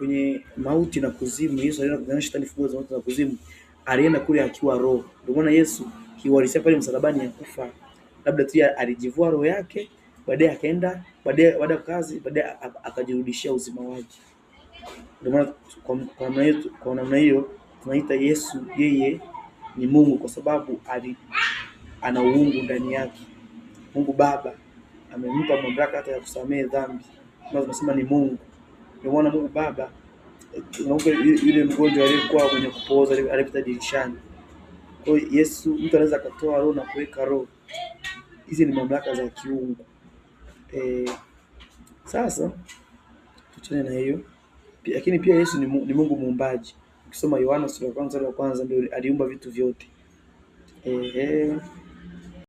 kwenye mauti na kuzimu, Yesu alienda kupigana shetani, funguo za mauti na kuzimu, alienda kule akiwa roho. Ndio maana Yesu kiuhalisia pale msalabani ya kufa, labda tu alijivua roho yake, baadaye akaenda, baada ya kazi, baadaye akajirudishia uzima wake. Ndio maana kwa namna hiyo tunaita Yesu yeye ni Mungu, kwa sababu ana uungu ndani yake. Mungu Baba amempa mamlaka hata ya kusamehe dhambi. Tunasema ni Mungu. Ndio maana Mungu Baba, yule mgonjwa aliyekuwa mwenye kupooza alipita dirishani. Kwa hiyo Yesu, mtu anaweza akatoa roho na kuweka roho. Hizi ni mamlaka za kiungu. Sasa tuachane na hiyo. Lakini pia Yesu ni Mungu muumbaji. Ukisoma Yohana sura ya 1 ndio aliumba vitu vyote.